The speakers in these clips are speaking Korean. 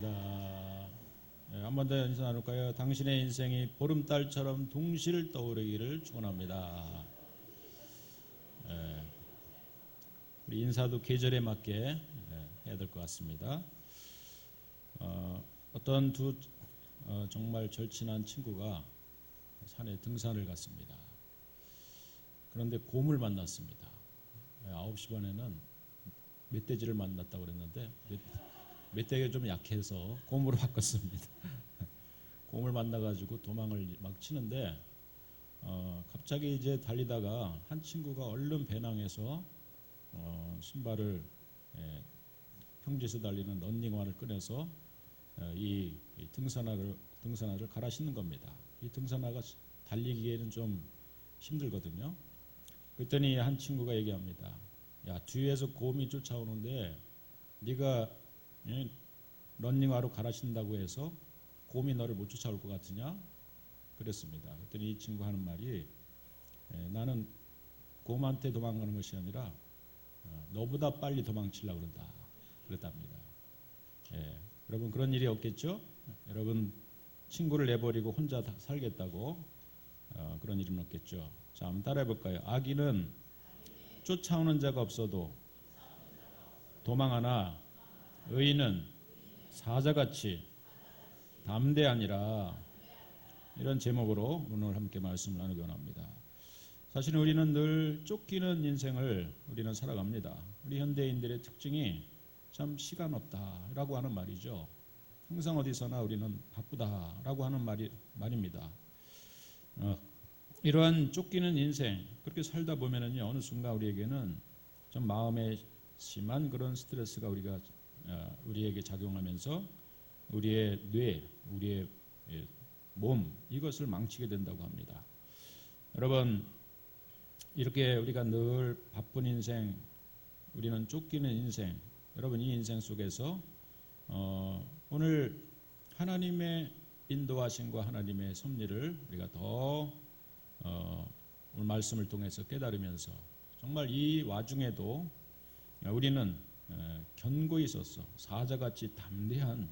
한 번 더 인사 나눌까요? 당신의 인생이 보름달처럼 둥실 떠오르기를 축원합니다. 우리 인사도 계절에 맞게 해야 될 것 같습니다. 어떤 두 정말 절친한 친구가 산에 등산을 갔습니다. 그런데 곰을 만났습니다. 9시 반에는 멧돼지를 만났다고 그랬는데 멧돼지가 좀 약해서 곰으로 바꿨습니다. 곰을 만나가지고 도망을 막 치는데 갑자기 이제 달리다가 한 친구가 얼른 배낭에서 신발을 평지에서 달리는 런닝화를 꺼내서 이 등산화를 갈아 신는 겁니다. 이 등산화가 달리기에는 좀 힘들거든요. 그랬더니 한 친구가 얘기합니다. 야, 뒤에서 곰이 쫓아오는데 네가 런닝화로 갈아 신다고 해서 곰이 너를 못 쫓아올 것 같으냐? 그랬습니다. 그랬더니 이 친구 하는 말이 나는 곰한테 도망가는 것이 아니라 너보다 빨리 도망치려고 그런다. 그랬답니다. 여러분 그런 일이 없겠죠? 여러분 친구를 내버리고 혼자 살겠다고 그런 일은 없겠죠? 자, 한번 따라해 볼까요? 악인은 쫓아오는 자가 없어도 도망하나 의인은 사자같이 담대하니라. 이런 제목으로 오늘 함께 말씀을 나누기 원합니다. 사실 우리는 늘 쫓기는 인생을 우리는 살아갑니다. 우리 현대인들의 특징이 참 시간 없다라고 하는 말이죠. 항상 어디서나 우리는 바쁘다라고 하는 말입니다. 이러한 쫓기는 인생 그렇게 살다 보면은요 어느 순간 우리에게는 좀 마음에 심한 그런 스트레스가 우리에게 작용하면서 우리의 뇌, 우리의 몸 이것을 망치게 된다고 합니다. 여러분 이렇게 우리가 늘 바쁜 인생, 우리는 쫓기는 인생, 여러분 이 인생 속에서 오늘 하나님의 인도하심과 하나님의 섭리를 우리가 더 오늘 말씀을 통해서 깨달으면서 정말 이 와중에도 우리는 견고히 있어서 사자같이 담대한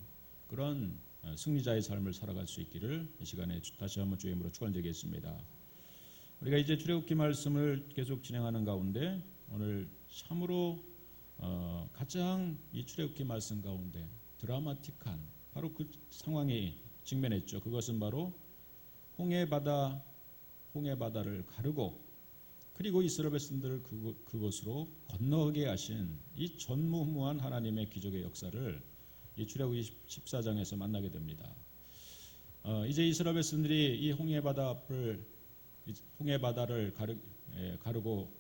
그런 승리자의 삶을 살아갈 수 있기를 이 시간에 다시 한번 주의 이름으로 축원드리겠습니다. 우리가 이제 출애굽기 말씀을 계속 진행하는 가운데 오늘 참으로 가장 이 출애굽기 말씀 가운데 드라마틱한 바로 그 상황이 직면했죠. 그것은 바로 홍해 바다를 가르고 그리고 이스라엘 백성들을 그곳으로 건너게 하신 이 전무후무한 하나님의 기적의 역사를 이 출애굽기 14장에서 만나게 됩니다. 이제 이스라엘 백성들이 이 홍해바다를 가르고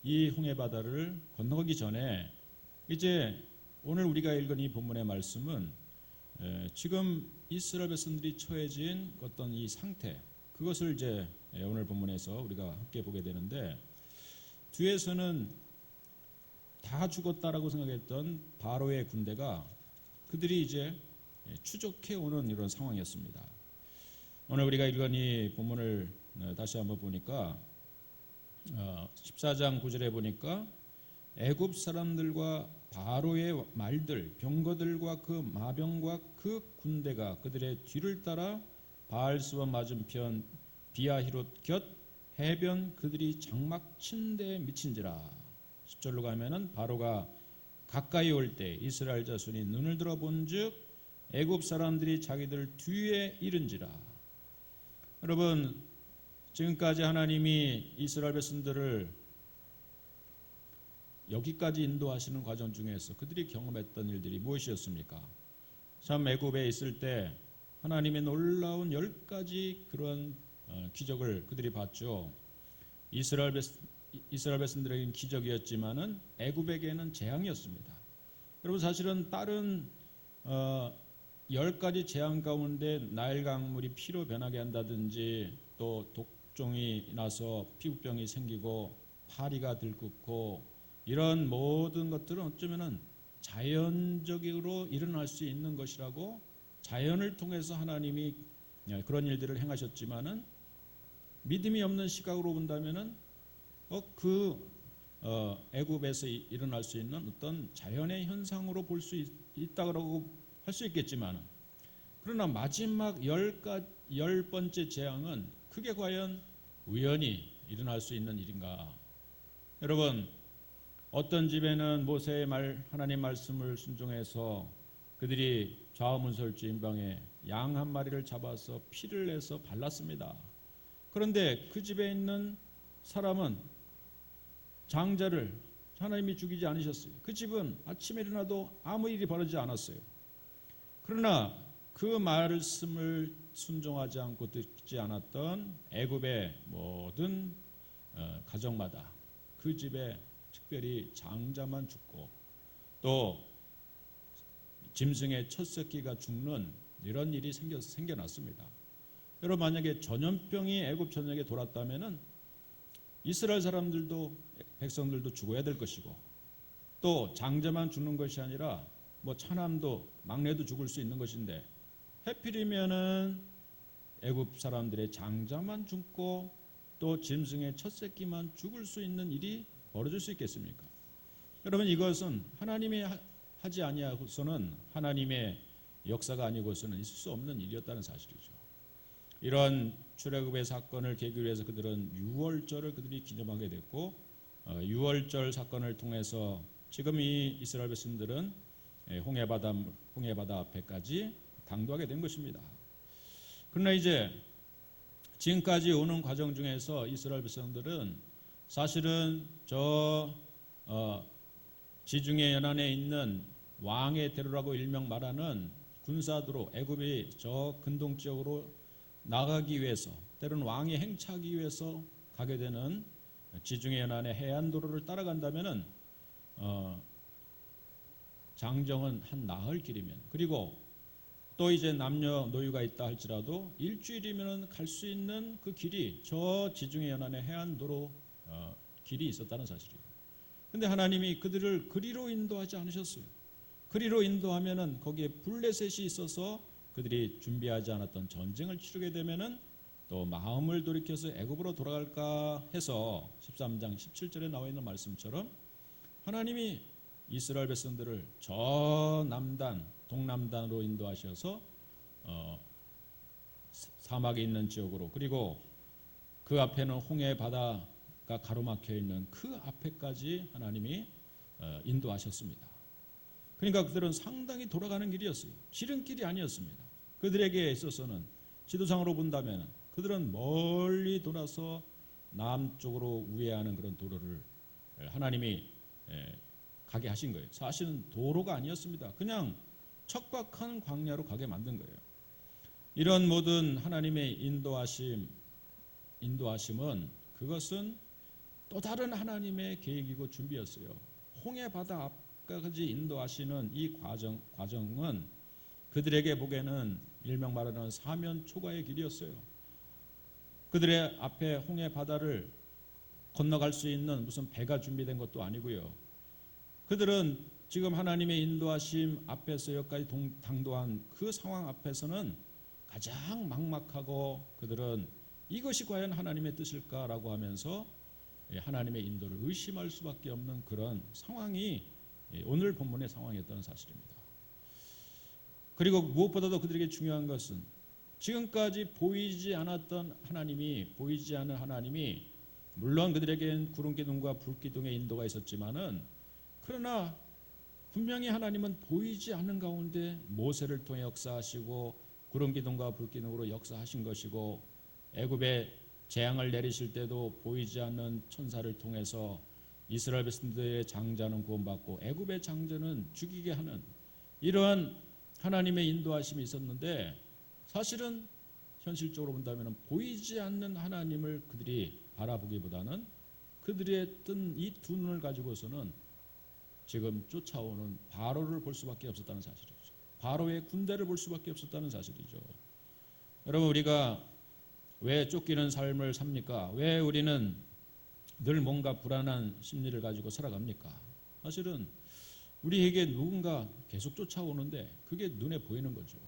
이 홍해바다를 건너가기 전에 이제 오늘 우리가 읽은 이 본문의 말씀은 지금 이스라엘 백성들이 처해진 어떤 이 상태 그것을 이제 오늘 본문에서 우리가 함께 보게 되는데 뒤에서는 다 죽었다라고 생각했던 바로의 군대가 그들이 이제 추적해 오는 이런 상황이었습니다. 오늘 우리가 읽은 이 본문을 다시 한번 보니까 14장 9절에 보니까 애굽 사람들과 바로의 말들, 병거들과 그 마병과 그 군대가 그들의 뒤를 따라 바알스원 맞은편 비아히롯 곁 해변 그들이 장막 친 데 미친지라. 10절로 가면은 바로가 가까이 올 때 이스라엘 자손이 눈을 들어 본즉 애굽 사람들이 자기들 뒤에 이른지라. 여러분 지금까지 하나님이 이스라엘 백성들을 여기까지 인도하시는 과정 중에서 그들이 경험했던 일들이 무엇이었습니까? 참 애굽에 있을 때 하나님의 놀라운 10가지 그런 기적을 그들이 봤죠. 이스라엘 백성들에게는 기적이었지만은 애굽에게는 재앙이었습니다. 여러분 사실은 다른 10가지 재앙 가운데 나일 강물이 피로 변하게 한다든지 또 독종이 나서 피부병이 생기고 파리가 들끓고 이런 모든 것들은 어쩌면은 자연적으로 일어날 수 있는 것이라고 자연을 통해서 하나님이 그런 일들을 행하셨지만은 믿음이 없는 시각으로 본다면은 애굽에서 일어날 수 있는 어떤 자연의 현상으로 볼 수 있다고 할 수 있겠지만, 그러나 마지막 열 번째 재앙은 그게 과연 우연히 일어날 수 있는 일인가? 여러분, 어떤 집에는 모세의 하나님 말씀을 순종해서 그들이 좌우문설주 임방에 양 한 마리를 잡아서 피를 내서 발랐습니다. 그런데 그 집에 있는 사람은 장자를 하나님이 죽이지 않으셨어요. 그 집은 아침에 일어나도 아무 일이 벌어지지 않았어요. 그러나 그 말씀을 순종하지 않고 듣지 않았던 애굽의 모든 가정마다 그 집에 특별히 장자만 죽고 또 짐승의 첫 새끼가 죽는 이런 일이 생겨났습니다. 여러분, 만약에 전염병이 애굽 전역에 돌았다면은 이스라엘 사람들도 백성들도 죽어야 될 것이고, 또 장자만 죽는 것이 아니라 뭐 차남도 막내도 죽을 수 있는 것인데, 해필이면은 애굽 사람들의 장자만 죽고 또 짐승의 첫 새끼만 죽을 수 있는 일이 벌어질 수 있겠습니까? 여러분, 이것은 하나님이 하지 아니하고서는, 하나님의 역사가 아니고서는 있을 수 없는 일이었다는 사실이죠. 이런 출애굽의 사건을 계기로 해서 그들은 유월절을 그들이 기념하게 됐고, 유월절 사건을 통해서 지금 이 이스라엘 백성들은 홍해바다 앞에까지 당도하게 된 것입니다. 그러나 이제 지금까지 오는 과정 중에서 이스라엘 백성들은 사실은 저 지중해 연안에 있는 왕의 대로라고 일명 말하는 군사도로, 애굽이 저 근동 지역으로 나가기 위해서, 때로는 왕이 행차하기 위해서 가게 되는 지중해 연안의 해안도로를 따라간다면은 장정은 한 나흘 길이면, 그리고 또 이제 남녀 노유가 있다 할지라도 일주일이면 갈 수 있는 그 길이 저 지중해 연안의 해안도로 길이 있었다는 사실이에요. 근데 하나님이 그들을 그리로 인도하지 않으셨어요. 그리로 인도하면은 거기에 블레셋이 있어서 그들이 준비하지 않았던 전쟁을 치르게 되면은 또 마음을 돌이켜서 애굽으로 돌아갈까 해서 13장 17절에 나와 있는 말씀처럼 하나님이 이스라엘 백성들을 저 남단, 동남단으로 인도하셔서 사막에 있는 지역으로, 그리고 그 앞에는 홍해 바다가 가로막혀 있는 그 앞에까지 하나님이 인도하셨습니다. 그러니까 그들은 상당히 돌아가는 길이었어요. 지름길이 아니었습니다. 그들에게 있어서는 지도상으로 본다면 그들은 멀리 돌아서 남쪽으로 우회하는 그런 도로를 하나님이 가게 하신 거예요. 사실은 도로가 아니었습니다. 그냥 척박한 광야로 가게 만든 거예요. 이런 모든 하나님의 인도하심은 그것은 또 다른 하나님의 계획이고 준비였어요. 홍해 바다 앞까지 인도하시는 이 과정은 그들에게 보기에는 일명 말하는 사면 초과의 길이었어요. 그들의 앞에 홍해 바다를 건너갈 수 있는 무슨 배가 준비된 것도 아니고요. 그들은 지금 하나님의 인도하심 앞에서 여기까지 당도한 그 상황 앞에서는 가장 막막하고, 그들은 이것이 과연 하나님의 뜻일까라고 하면서 하나님의 인도를 의심할 수밖에 없는 그런 상황이 오늘 본문의 상황이었다는 사실입니다. 그리고 무엇보다도 그들에게 중요한 것은 지금까지 보이지 않았던 하나님이, 보이지 않은 하나님이, 물론 그들에겐 구름기둥과 불기둥의 인도가 있었지만은, 그러나 분명히 하나님은 보이지 않는 가운데 모세를 통해 역사하시고 구름기둥과 불기둥으로 역사하신 것이고, 애굽에 재앙을 내리실 때도 보이지 않는 천사를 통해서 이스라엘 백성들의 장자는 구원받고 애굽의 장자는 죽이게 하는 이러한 하나님의 인도하심이 있었는데, 사실은 현실적으로 본다면 보이지 않는 하나님을 그들이 바라보기보다는 그들의 뜬 이 두 눈을 가지고서는 지금 쫓아오는 바로를 볼 수밖에 없었다는 사실이죠. 바로의 군대를 볼 수밖에 없었다는 사실이죠. 여러분, 우리가 왜 쫓기는 삶을 삽니까? 왜 우리는 늘 뭔가 불안한 심리를 가지고 살아갑니까? 사실은 우리에게 누군가 계속 쫓아오는데 그게 눈에 보이는 거죠.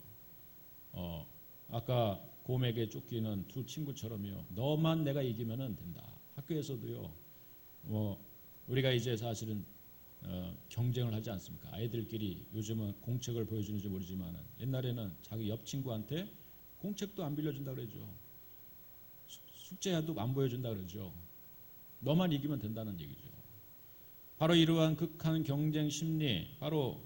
아까 곰에게 쫓기는 두 친구처럼요. 너만 내가 이기면 된다. 학교에서도요. 우리가 이제 사실은 경쟁을 하지 않습니까? 아이들끼리 요즘은 공책을 보여주는지 모르지만 옛날에는 자기 옆 친구한테 공책도 안 빌려준다 그러죠. 숙제도 안 보여준다 그러죠. 너만 이기면 된다는 얘기죠. 바로 이러한 극한 경쟁 심리, 바로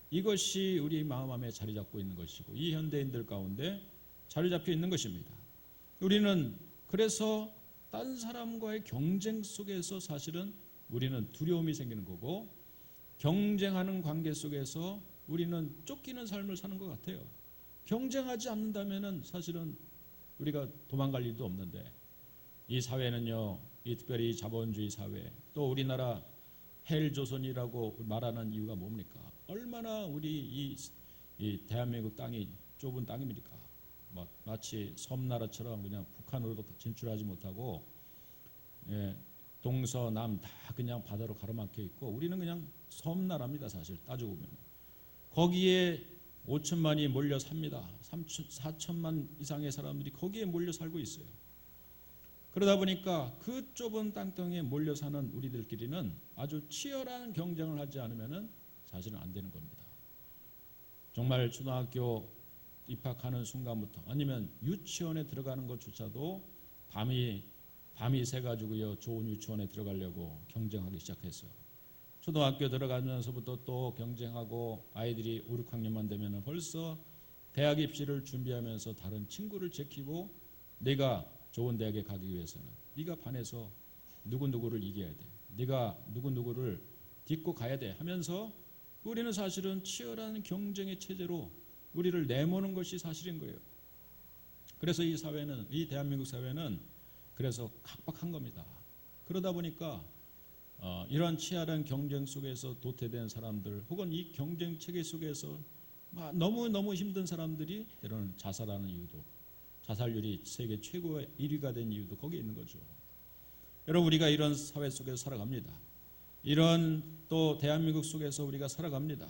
이것이 우리 마음 안에 자리 잡고 있는 것이고 이 현대인들 가운데 자리 잡혀 있는 것입니다. 우리는 그래서 딴 사람과의 경쟁 속에서 사실은 우리는 두려움이 생기는 거고 경쟁하는 관계 속에서 우리는 쫓기는 삶을 사는 것 같아요. 경쟁하지 않는다면은 사실은 우리가 도망갈 일도 없는데 이 사회는요, 이 특별히 자본주의 사회, 또 우리나라 헬조선이라고 말하는 이유가 뭡니까? 얼마나 우리 이 대한민국 땅이 좁은 땅입니까? 마치 섬나라처럼 그냥 북한으로도 진출하지 못하고 동서남 다 그냥 바다로 가로막혀 있고 우리는 그냥 섬나라입니다. 사실 따지고 보면 거기에 5천만이 몰려 삽니다. 4천만 이상의 사람들이 거기에 몰려 살고 있어요. 그러다 보니까 그 좁은 땅덩이에 몰려 사는 우리들끼리는 아주 치열한 경쟁을 하지 않으면 사실은 안 되는 겁니다. 정말 초등학교 입학하는 순간부터 아니면 유치원에 들어가는 것조차도 밤이 새가지고요 좋은 유치원에 들어가려고 경쟁하기 시작했어요. 초등학교 들어가면서부터 또 경쟁하고 아이들이 5, 6학년만 되면 벌써 대학 입시를 준비하면서 다른 친구를 제키고 내가 좋은 대학에 가기 위해서는 네가 반에서 누구누구를 이겨야 돼. 네가 누구누구를 딛고 가야 돼 하면서 우리는 사실은 치열한 경쟁의 체제로 우리를 내모는 것이 사실인 거예요. 그래서 이 사회는, 이 대한민국 사회는 그래서 각박한 겁니다. 그러다 보니까 이러한 치열한 경쟁 속에서 도태된 사람들 혹은 이 경쟁 체계 속에서 너무너무 힘든 사람들이 때로는 자살하는 이유도 자살률이 세계 최고의 1위가 된 이유도 거기에 있는 거죠. 여러분 우리가 이런 사회 속에서 살아갑니다. 이런 또 대한민국 속에서 우리가 살아갑니다.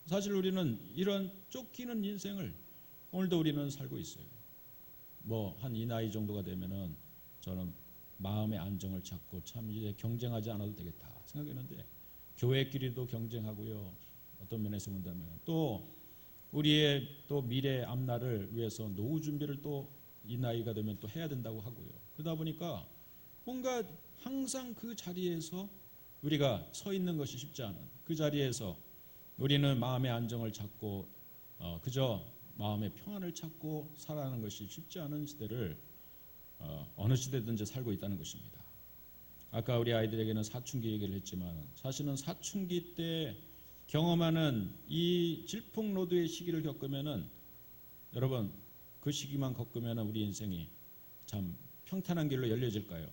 사실 우리는 이런 쫓기는 인생을 오늘도 우리는 살고 있어요. 한 이 나이 정도가 되면은 저는 마음의 안정을 찾고 참 이제 경쟁하지 않아도 되겠다 생각했는데 교회끼리도 경쟁하고요. 어떤 면에서 본다면 또 우리의 또 미래 앞날을 위해서 노후 준비를 또 이 나이가 되면 또 해야 된다고 하고요. 그러다 보니까 뭔가 항상 그 자리에서 우리가 서 있는 것이 쉽지 않은 그 자리에서 우리는 마음의 안정을 찾고 그저 마음의 평안을 찾고 살아가는 것이 쉽지 않은 시대를 어느 시대든지 살고 있다는 것입니다. 아까 우리 아이들에게는 사춘기 얘기를 했지만 사실은 사춘기 때 경험하는 이 질풍노도의 시기를 겪으면은 여러분 그 시기만 겪으면 우리 인생이 참 평탄한 길로 열려질까요?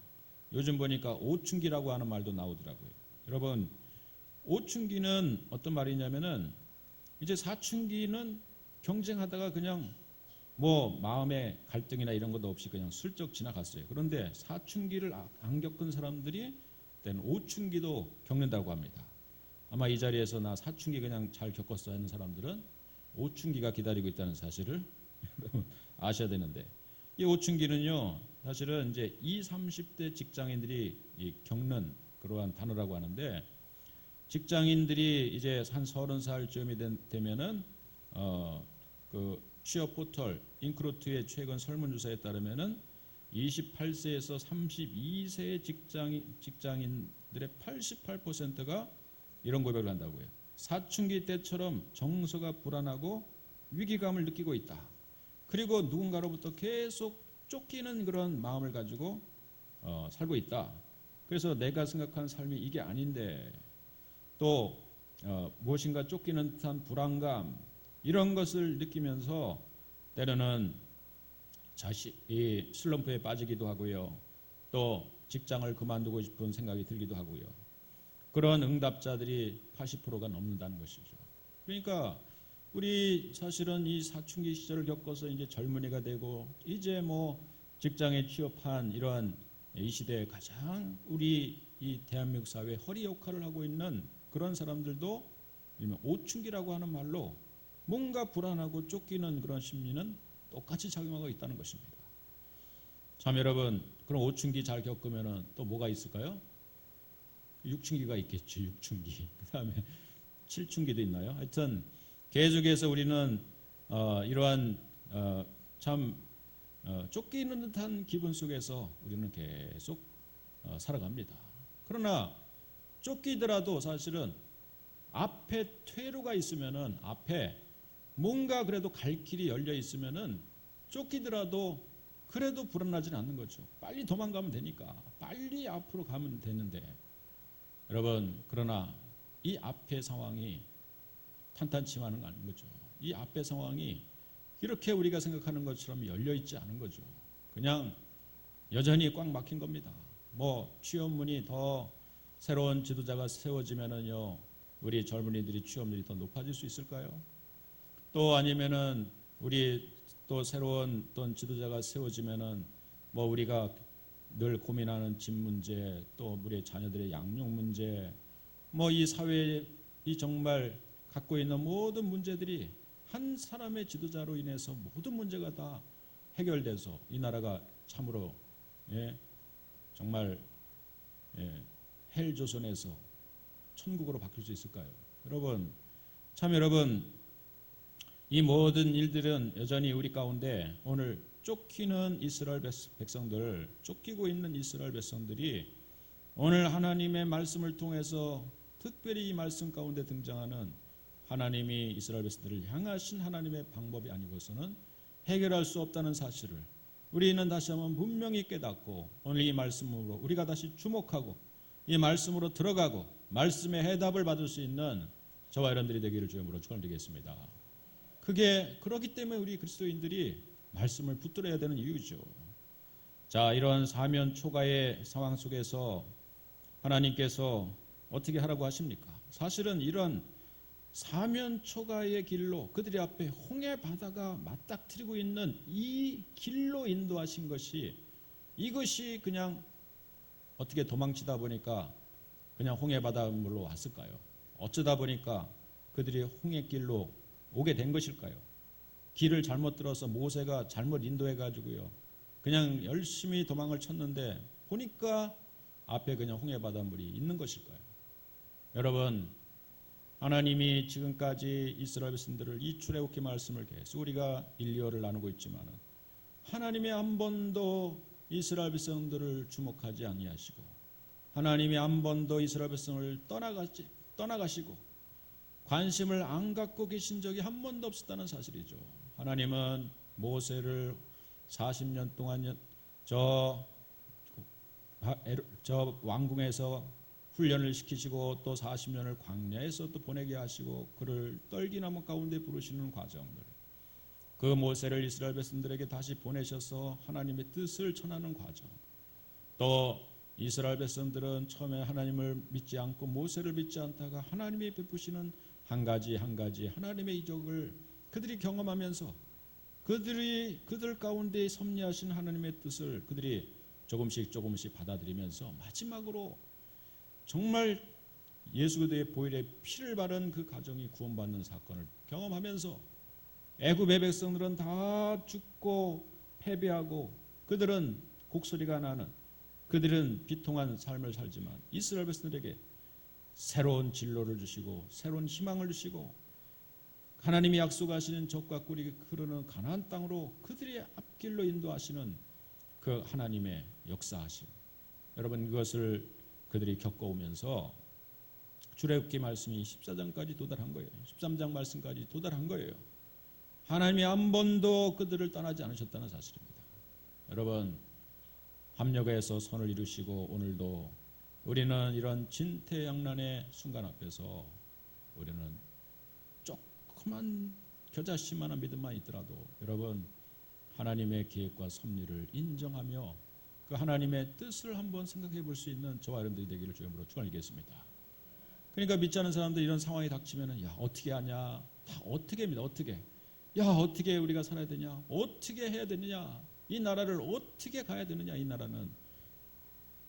요즘 보니까 오춘기라고 하는 말도 나오더라고요. 여러분 오춘기는 어떤 말이냐면은 이제 사춘기는 경쟁하다가 그냥 마음의 갈등이나 이런 것도 없이 그냥 슬쩍 지나갔어요. 그런데 사춘기를 안 겪은 사람들이 때는 오춘기도 겪는다고 합니다. 아마 이 자리에서 나 사춘기 그냥 잘 겪었어 하는 사람들은 오춘기가 기다리고 있다는 사실을 아셔야 되는데 이 오춘기는요 사실은 이제 20, 30대 직장인들이 겪는 그러한 단어라고 하는데 직장인들이 이제 한 30살쯤이 되면은 그 취업 포털 인크루트의 최근 설문조사에 따르면은 28세에서 32세의 직장인들의 88%가 이런 고백을 한다고요. 사춘기 때처럼 정서가 불안하고 위기감을 느끼고 있다. 그리고 누군가로부터 계속 쫓기는 그런 마음을 가지고 살고 있다. 그래서 내가 생각하는 삶이 이게 아닌데 또 무엇인가 쫓기는 듯한 불안감 이런 것을 느끼면서 때로는 자식이 슬럼프에 빠지기도 하고요. 또 직장을 그만두고 싶은 생각이 들기도 하고요. 그런 응답자들이 80%가 넘는다는 것이죠. 그러니까 우리 사실은 이 사춘기 시절을 겪어서 이제 젊은이가 되고 이제 직장에 취업한 이러한 이 시대에 가장 우리 이 대한민국 사회의 허리 역할을 하고 있는 그런 사람들도 일명 오춘기라고 하는 말로 뭔가 불안하고 쫓기는 그런 심리는 똑같이 작용하고 있다는 것입니다. 참 여러분 그럼 오춘기 잘 겪으면 또 뭐가 있을까요? 6층기가 있겠죠. 6층기. 그다음에 7층기도 있나요? 하여튼 계속해서 우리는 이러한 참 쫓기는 듯한 기분 속에서 우리는 계속 살아갑니다. 그러나 쫓기더라도 사실은 앞에 퇴로가 있으면은, 앞에 뭔가 그래도 갈 길이 열려 있으면은 쫓기더라도 그래도 불안하지는 않는 거죠. 빨리 도망가면 되니까, 빨리 앞으로 가면 되는데, 여러분, 그러나 이 앞의 상황이 탄탄치만은 않은 거죠. 이 앞의 상황이 이렇게 우리가 생각하는 것처럼 열려 있지 않은 거죠. 그냥 여전히 꽉 막힌 겁니다. 뭐 취업문이 더 새로운 지도자가 세워지면은요, 우리 젊은이들이 취업률이 더 높아질 수 있을까요? 또 아니면은 우리 또 새로운 어떤 지도자가 세워지면은 뭐 우리가 늘 고민하는 집 문제, 또 우리 자녀들의 양육 문제, 뭐 이 사회에 이 정말 갖고 있는 모든 문제들이 한 사람의 지도자로 인해서 모든 문제가 다 해결돼서 이 나라가 참으로 정말 헬조선에서 천국으로 바뀔 수 있을까요? 여러분, 참 여러분, 이 모든 일들은 여전히 우리 가운데 오늘 쫓기는 이스라엘 백성들, 쫓기고 있는 이스라엘 백성들이 오늘 하나님의 말씀을 통해서 특별히 이 말씀 가운데 등장하는 하나님이 이스라엘 백성들을 향하신 하나님의 방법이 아니고서는 해결할 수 없다는 사실을 우리는 다시 한번 분명히 깨닫고, 오늘 이 말씀으로 우리가 다시 주목하고 이 말씀으로 들어가고 말씀의 해답을 받을 수 있는 저와 여러분들이 되기를 주님으로 축원드리겠습니다. 그게 그렇기 때문에 우리 그리스도인들이 말씀을 붙들어야 되는 이유죠. 자, 이런 사면 초가의 상황 속에서 하나님께서 어떻게 하라고 하십니까? 사실은 이런 사면 초가의 길로 그들의 앞에 홍해 바다가 맞닥뜨리고 있는 이 길로 인도하신 것이, 이것이 그냥 어떻게 도망치다 보니까 그냥 홍해 바닷물로 왔을까요? 어쩌다 보니까 그들이 홍해길로 오게 된 것일까요? 길을 잘못 들어서 모세가 잘못 인도해 가지고요, 그냥 열심히 도망을 쳤는데 보니까 앞에 그냥 홍해 바닷물이 있는 것일까요? 여러분, 하나님이 지금까지 이스라엘 백성들을 이 출애굽기 말씀을 계속 우리가 1, 2월을 나누고 있지만 하나님이 한 번도 이스라엘 백성들을 주목하지 아니하시고 하나님이 한 번도 이스라엘 백성을 떠나가시고 관심을 안 갖고 계신 적이 한 번도 없었다는 사실이죠. 하나님은 모세를 40년 동안 저 왕궁에서 훈련을 시키시고 또 40년을 광야에서 또 보내게 하시고 그를 떨기나무 가운데 부르시는 과정들, 그 모세를 이스라엘 백성들에게 다시 보내셔서 하나님의 뜻을 전하는 과정, 또 이스라엘 백성들은 처음에 하나님을 믿지 않고 모세를 믿지 않다가 하나님이 베푸시는 한 가지 한 가지 하나님의 이적을 그들이 경험하면서 그들 가운데 섭리하신 하나님의 뜻을 그들이 조금씩 받아들이면서 마지막으로 정말 예수 그리스도의 보혈의 피를 바른 그 가정이 구원받는 사건을 경험하면서 애굽의 백성들은 다 죽고 패배하고 그들은 곡소리가 나는, 그들은 비통한 삶을 살지만 이스라엘 백성들에게 새로운 진로를 주시고 새로운 희망을 주시고 하나님이 약속하시는 젖과 꿀이 흐르는 가나안 땅으로 그들의 앞길로 인도하시는 그 하나님의 역사하심, 여러분, 이것을 그들이 겪어오면서 출애굽기 말씀이 14장까지 도달한 거예요. 13장 말씀까지 도달한 거예요. 하나님이 한 번도 그들을 떠나지 않으셨다는 사실입니다. 여러분, 합력해서 선을 이루시고 오늘도 우리는 이런 진퇴양난의 순간 앞에서 우리는 조그만 겨자씨만한 믿음만 있더라도 여러분, 하나님의 계획과 섭리를 인정하며 그 하나님의 뜻을 한번 생각해 볼 수 있는 저와 여러분들이 되기를 주님으로 축원드리겠습니다. 그러니까 믿지 않는 사람들 이런 상황이 닥치면은 야, 어떻게 하냐, 다 어떻게 합니다. 어떻게, 야, 어떻게 우리가 살아야 되냐, 어떻게 해야 되느냐, 이 나라를 어떻게 가야 되느냐, 이 나라는.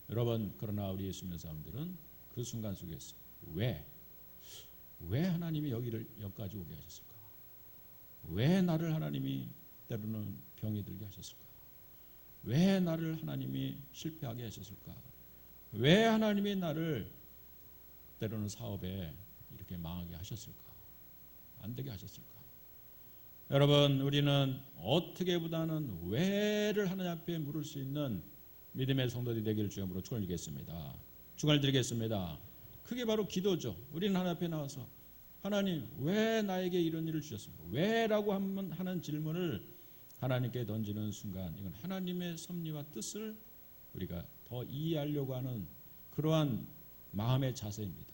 여러분, 그러나 우리 예수 믿는 사람들은 그 순간 속에서 왜 하나님이 여기까지 오게 하셨을까? 왜 나를 하나님이 때로는 병이 들게 하셨을까? 왜 나를 하나님이 실패하게 하셨을까? 왜 하나님이 나를 때로는 사업에 이렇게 망하게 하셨을까? 안 되게 하셨을까? 여러분, 우리는 어떻게보다는 왜를 하나님 앞에 물을 수 있는 믿음의 성도들이 되기를 주님으로 축원드리겠습니다. 축원드리겠습니다. 그게 바로 기도죠. 우리는 하나님 앞에 나와서 하나님 왜 나에게 이런 일을 주셨습니까? 왜라고 하는 질문을 하나님께 던지는 순간 이건 하나님의 섭리와 뜻을 우리가 더 이해하려고 하는 그러한 마음의 자세입니다.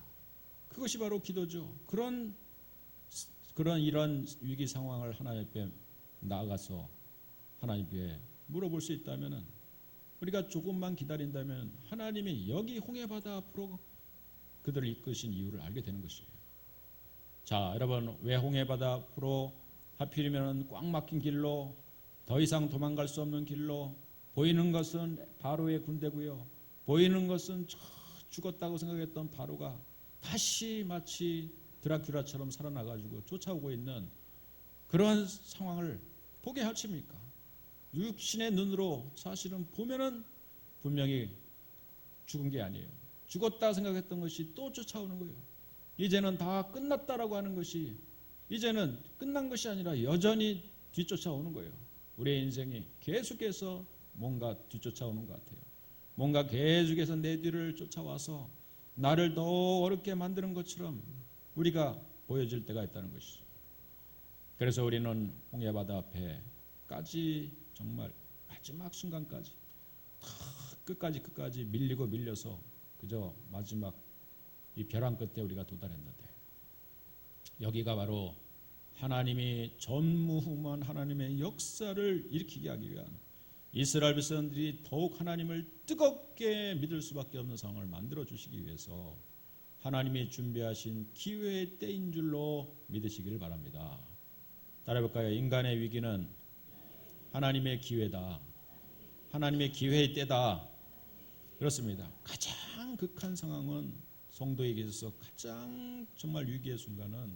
그것이 바로 기도죠. 그런 이런 위기 상황을 하나님 앞에 나아가서 하나님께 물어볼 수 있다면 우리가 조금만 기다린다면 하나님이 여기 홍해바다 앞으로 그들을 이끄신 이유를 알게 되는 것이에요. 자, 여러분, 왜 홍해바다 앞으로 하필이면 꽉 막힌 길로 더 이상 도망갈 수 없는 길로 보이는 것은 바로의 군대고요. 보이는 것은 죽었다고 생각했던 바로가 다시 마치 드라큘라처럼 살아나가지고 쫓아오고 있는 그런 상황을 보게 하십니까? 육신의 눈으로 사실은 보면은 분명히 죽은 게 아니에요. 죽었다 생각했던 것이 또 쫓아오는 거예요. 이제는 다 끝났다라고 하는 것이 이제는 끝난 것이 아니라 여전히 뒤쫓아오는 거예요. 우리의 인생이 계속해서 뭔가 뒤쫓아오는 것 같아요. 뭔가 계속해서 내 뒤를 쫓아와서 나를 더 어렵게 만드는 것처럼 우리가 보여질 때가 있다는 것이죠. 그래서 우리는 홍해바다 앞에까지 정말 마지막 순간까지 끝까지 밀리고 밀려서 그저 마지막 이 벼랑 끝에 우리가 도달했는데 여기가 바로 하나님이 전무후무한 하나님의 역사를 일으키게 하기 위한 이스라엘 백성들이 더욱 하나님을 뜨겁게 믿을 수밖에 없는 상황을 만들어 주시기 위해서 하나님이 준비하신 기회의 때인 줄로 믿으시기를 바랍니다. 따라해볼까요? 인간의 위기는 하나님의 기회다. 하나님의 기회의 때다. 그렇습니다. 가장 극한 상황은 성도에게 있어서 가장 정말 위기의 순간은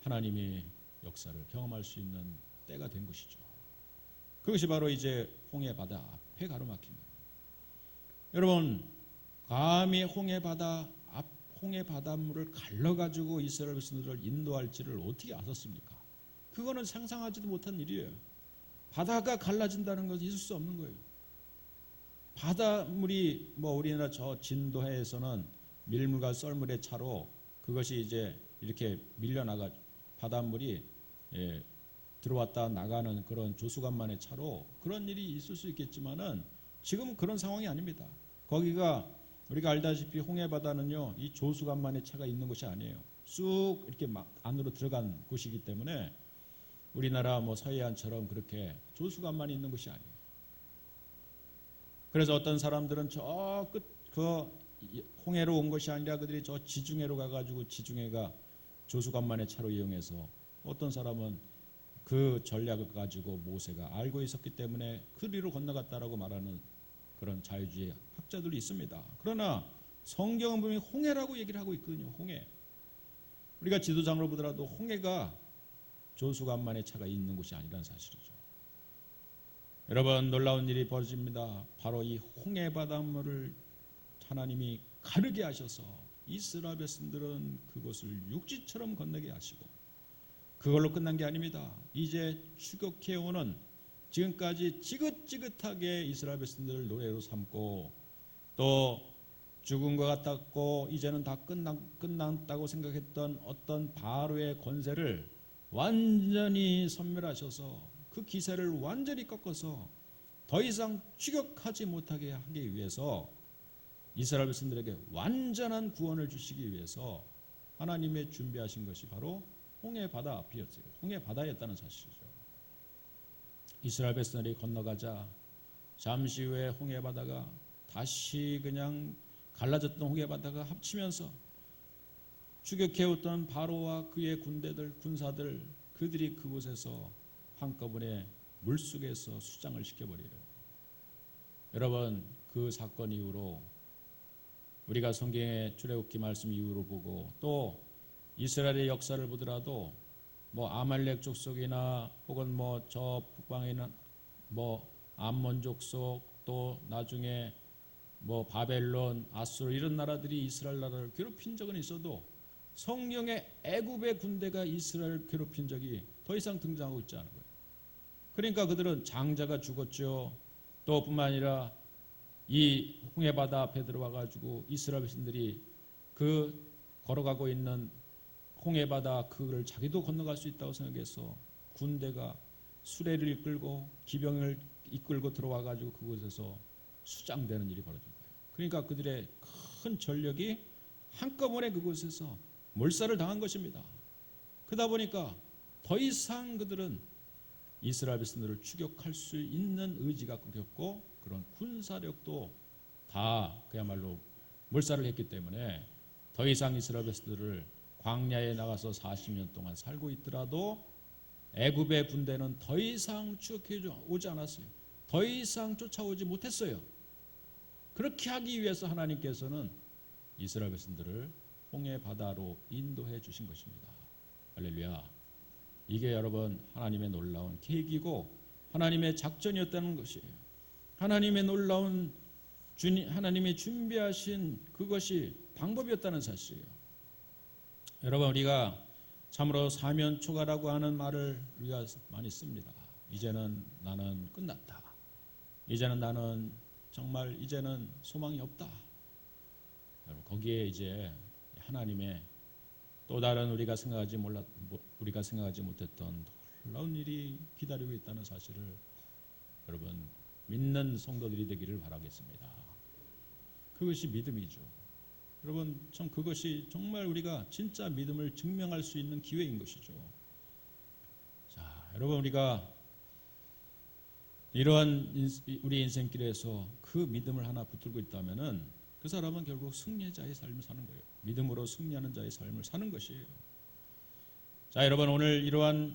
하나님의 역사를 경험할 수 있는 때가 된 것이죠. 그것이 바로 이제 홍해바다 앞에 가로막힌 거예요. 여러분, 감히 홍해바닷물을 갈라가지고 이스라엘 백성들을 인도할지를 어떻게 아셨습니까? 그거는 상상하지도 못한 일이에요. 바다가 갈라진다는 것은 있을 수 없는 거예요. 바닷물이 우리나라 저 진도해에서는 밀물과 썰물의 차로 그것이 이제 이렇게 밀려나가 바닷물이 들어왔다 나가는 그런 조수간만의 차로 그런 일이 있을 수 있겠지만은 지금은 그런 상황이 아닙니다. 거기가 우리가 알다시피 홍해바다는요 이 조수간만의 차가 있는 곳이 아니에요. 쑥 이렇게 막 안으로 들어간 곳이기 때문에 우리나라 서해안처럼 그렇게 조수간만이 있는 곳이 아니에요. 그래서 어떤 사람들은 저 끝 홍해로 온 것이 아니라 그들이 저 지중해로 가가지고 지중해가 조수간만의 차로 이용해서 어떤 사람은 그 전략을 가지고 모세가 알고 있었기 때문에 그리로 건너갔다라고 말하는 그런 자유주의 학자들이 있습니다. 그러나 성경은 분명히 홍해라고 얘기를 하고 있거든요. 홍해. 우리가 지도장으로 보더라도 홍해가 조수간만의 차가 있는 곳이 아니라는 사실이죠. 여러분, 놀라운 일이 벌어집니다. 바로 이 홍해 바닷물을 하나님이 가르게 하셔서 이스라엘 백성들은 그곳을 육지처럼 건너게 하시고 그걸로 끝난 게 아닙니다. 이제 추격해오는 지금까지 지긋지긋하게 이스라엘 백성들을 노예로 삼고 또 죽은 것 같았고 이제는 다 끝났다고 생각했던 어떤 바로의 권세를 완전히 섬멸하셔서 그 기세를 완전히 꺾어서 더 이상 추격하지 못하게 하기 위해서 이스라엘 백성들에게 완전한 구원을 주시기 위해서 하나님의 준비하신 것이 바로 홍해 바다 앞이었어요. 홍해 바다였다는 사실이죠. 이스라엘 백성들이 건너가자 잠시 후에 홍해 바다가 다시 그냥 갈라졌던 홍해 바다가 합치면서 추격해왔던 바로와 그의 군사들 그들이 그곳에서 한꺼번에 물속에서 수장을 시켜버리래요. 여러분, 그 사건 이후로 우리가 성경의 출애굽기 말씀 이후로 보고 또 이스라엘의 역사를 보더라도 아말렉 족속이나 혹은 저 북방에 있는 암몬 족속 또 나중에 뭐 바벨론, 아수르 이런 나라들이 이스라엘 나라를 괴롭힌 적은 있어도 성경의 애굽의 군대가 이스라엘을 괴롭힌 적이 더 이상 등장하고 있지 않은 거예요. 그러니까 그들은 장자가 죽었죠. 또 뿐만 아니라 이 홍해바다 앞에 들어와 가지고 이스라엘 백성들이 그 걸어가고 있는 홍해바다 그걸 자기도 건너갈 수 있다고 생각해서 군대가 수레를 이끌고 기병을 이끌고 들어와 가지고 그곳에서 수장되는 일이 벌어진 거예요. 그러니까 그들의 큰 전력이 한꺼번에 그곳에서 몰살을 당한 것입니다. 그러다 보니까 더 이상 그들은 이스라엘 백성들을 추격할 수 있는 의지가 끊겼고 그런 군사력도 다 그야말로 몰살을 했기 때문에 더 이상 이스라엘 백성들을 광야에 나가서 40년 동안 살고 있더라도 애굽의 군대는 더 이상 추격해 오지 않았어요. 더 이상 쫓아오지 못했어요. 그렇게 하기 위해서 하나님께서는 이스라엘 백성들을 홍해 바다로 인도해 주신 것입니다. 할렐루야. 이게 여러분 하나님의 놀라운 계획이고 하나님의 작전이었다는 것이에요. 하나님의 놀라운 하나님이 준비하신 그것이 방법이었다는 사실이에요. 여러분 우리가 참으로 사면초가라고 하는 말을 우리가 많이 씁니다. 이제는 나는 끝났다. 이제는 나는 정말 이제는 소망이 없다. 여러분 거기에 이제 하나님의 또 다른 우리가 생각하지 못했던 놀라운 일이 기다리고 있다는 사실을 여러분 믿는 성도들이 되기를 바라겠습니다. 그것이 믿음이죠. 여러분 참 그것이 정말 우리가 진짜 믿음을 증명할 수 있는 기회인 것이죠. 자, 여러분 우리가 이러한 우리 인생길에서 그 믿음을 하나 붙들고 있다면은 그 사람은 결국 승리자의 삶을 사는 거예요. 믿음으로 승리하는 자의 삶을 사는 것이에요. 자, 여러분 오늘 이러한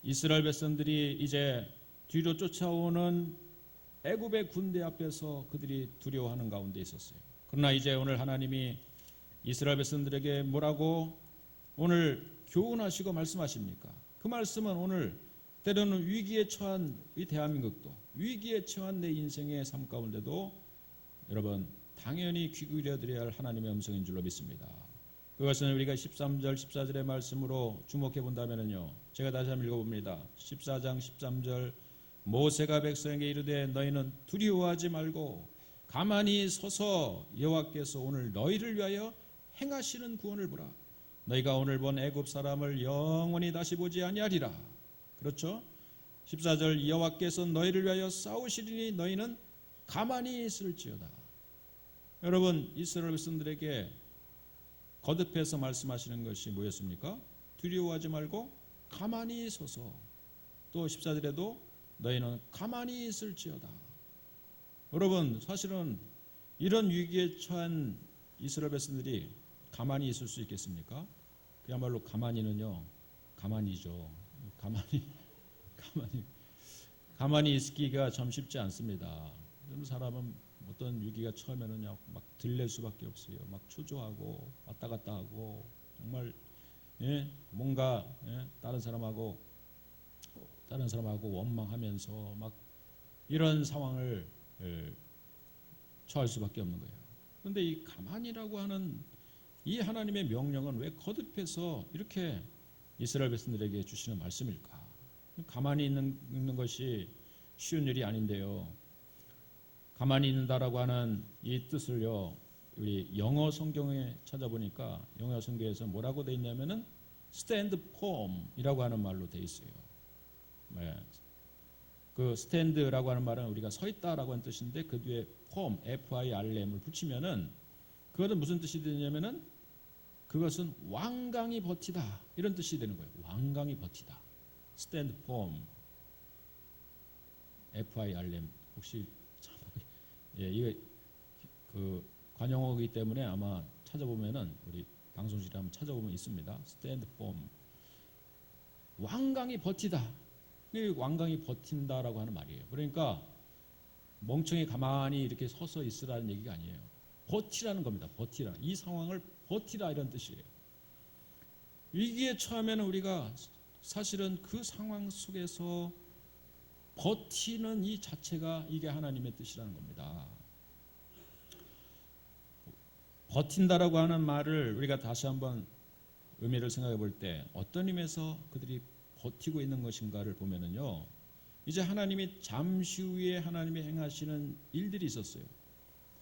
이스라엘 백성들이 이제 뒤로 쫓아오는 애굽의 군대 앞에서 그들이 두려워하는 가운데 있었어요. 그러나 이제 오늘 하나님이 이스라엘 백성들에게 뭐라고 오늘 교훈하시고 말씀하십니까? 그 말씀은 오늘 때로는 위기에 처한 이 대한민국도 위기에 처한 내 인생의 삶 가운데도 여러분 당연히 귀 기울여 드려야 할 하나님의 음성인 줄로 믿습니다. 그것은 우리가 13절 14절의 말씀으로 주목해 본다면요. 제가 다시 한번 읽어봅니다. 14장 13절 모세가 백성에게 이르되 너희는 두려워하지 말고 가만히 서서 여호와께서 오늘 너희를 위하여 행하시는 구원을 보라. 너희가 오늘 본 애굽 사람을 영원히 다시 보지 아니하리라. 그렇죠? 14절 여호와께서 너희를 위하여 싸우시리니 너희는 가만히 있을지어다. 여러분 이스라엘 백성들에게 거듭해서 말씀하시는 것이 뭐였습니까? 두려워하지 말고 가만히 서서 또 14절에도 너희는 가만히 있을지어다. 여러분 사실은 이런 위기에 처한 이스라엘 백성들이 가만히 있을 수 있겠습니까? 그야말로 가만히는요 가만히죠. 가만히 있기가 참 쉽지 않습니다. 사람은 어떤 위기가 처음에는요 막 들릴 수밖에 없어요. 막 초조하고 왔다 갔다 하고 정말 뭔가 다른 사람하고 원망하면서 막 이런 상황을 처할 수밖에 없는 거예요. 그런데 이 가만히라고 하는 이 하나님의 명령은 왜 거듭해서 이렇게 이스라엘 백성들에게 주시는 말씀일까? 가만히 있는 것이 쉬운 일이 아닌데요. 가만히 있는다라고 하는 이 뜻을요. 우리 영어 성경에 찾아보니까 영어 성경에서 뭐라고 돼 있냐면은 stand firm이라고 하는 말로 돼 있어요. 그 stand라고 하는 말은 우리가 서 있다라고 하는 뜻인데 그 뒤에 firm, F-I-R-M을 붙이면은 그것은 무슨 뜻이 되냐면은 그것은 완강히 버티다 이런 뜻이 되는 거예요. 완강히 버티다. stand firm, F-I-R-M 혹시 이게 그 관용어이기 때문에 아마 찾아보면은 우리 방송실에 한번 찾아보면 있습니다. stand firm, 완강히 버티다. 완강히 버틴다라고 하는 말이에요. 그러니까 멍청이 가만히 이렇게 서서 있으라는 얘기가 아니에요. 버티라는 겁니다. 버티라. 이 상황을 버티라 이런 뜻이에요. 위기에 처하면 우리가 사실은 그 상황 속에서 버티는 이 자체가 이게 하나님의 뜻이라는 겁니다. 버틴다라고 하는 말을 우리가 다시 한번 의미를 생각해 볼 때 어떤 의미에서 그들이 버티고 있는 것인가를 보면은요. 이제 하나님이 잠시 후에 하나님이 행하시는 일들이 있었어요.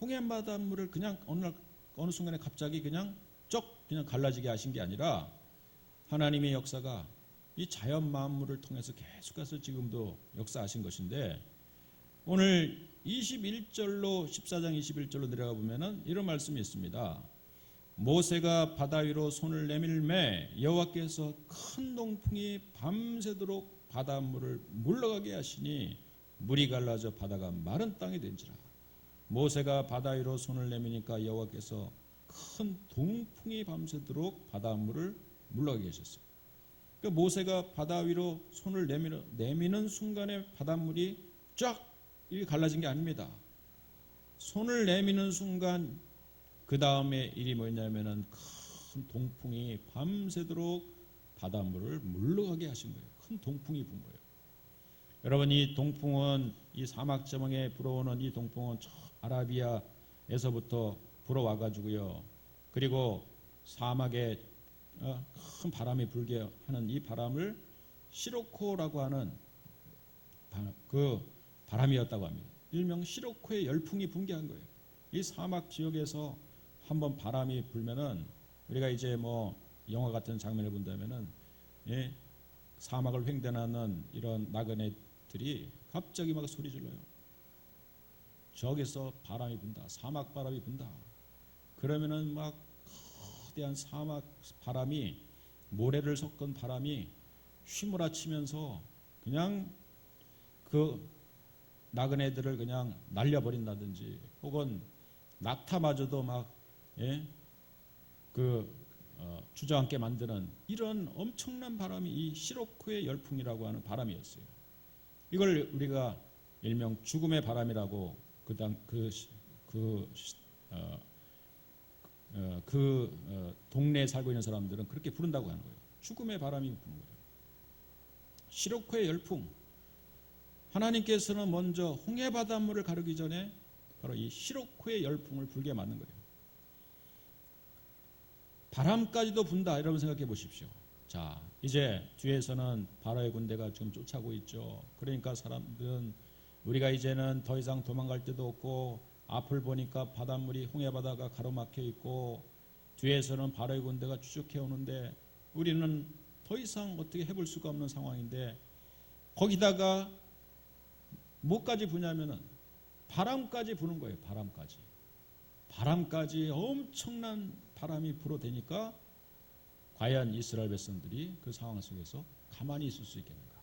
홍해 바닷물을 그냥 어느 순간에 갑자기 그냥 그냥 갈라지게 하신 게 아니라 하나님의 역사가 이 자연 만물을 통해서 계속해서 지금도 역사하신 것인데 오늘 21절로 14장 21절로 내려가 보면은 이런 말씀이 있습니다. 모세가 바다 위로 손을 내밀매 여호와께서 큰 동풍이 밤새도록 바닷물을 물러가게 하시니 물이 갈라져 바다가 마른 땅이 된지라. 모세가 바다 위로 손을 내미니까 여호와께서 큰 동풍이 밤새도록 바닷물을 물러가게 하셨어요. 그러니까 모세가 바다 위로 손을 내미는 순간에 바닷물이 쫙 갈라진 게 아닙니다. 손을 내미는 순간 그 다음에 일이 뭐냐면은 큰 동풍이 밤새도록 바닷물을 물러가게 하신 거예요. 큰 동풍이 분 거예요. 여러분 이 동풍은 이 사막 지방에 불어오는 이 동풍은 저 아라비아에서부터 불어와 가지고요. 그리고 사막에 큰 바람이 불게 하는 이 바람을 시로코라고 하는 그 바람이었다고 합니다. 일명 시로코의 열풍이 붕괴한 거예요. 이 사막 지역에서 한번 바람이 불면은 우리가 이제 뭐 영화 같은 장면을 본다면은 사막을 횡단하는 이런 나그네들이 갑자기 막 소리 질러요. 저기서 바람이 분다. 사막 바람이 분다. 그러면은 막 거대한 사막 바람이 모래를 섞은 바람이 휘몰아치면서 그냥 그 나그네들을 그냥 날려버린다든지 혹은 낙타마저도 막 주저앉게 만드는 이런 엄청난 바람이 이 시로코의 열풍이라고 하는 바람이었어요. 이걸 우리가 일명 죽음의 바람이라고 동네에 살고 있는 사람들은 그렇게 부른다고 하는 거예요. 죽음의 바람이 부는 거예요. 시로코의 열풍. 하나님께서는 먼저 홍해 바닷물을 가르기 전에 바로 이 시로코의 열풍을 불게 만든 거예요. 바람까지도 분다. 여러분 생각해 보십시오. 자, 이제 뒤에서는 바로의 군대가 지금 쫓아오고 있죠. 그러니까 사람들은 우리가 이제는 더 이상 도망갈 데도 없고 앞을 보니까 바닷물이 홍해 바다가 가로막혀 있고 뒤에서는 바로의 군대가 추적해 오는데 우리는 더 이상 어떻게 해볼 수가 없는 상황인데 거기다가 뭐까지 부냐면은 바람까지 부는 거예요. 바람까지 엄청난 바람이 불어대니까 과연 이스라엘 백성들이 그 상황 속에서 가만히 있을 수 있겠는가?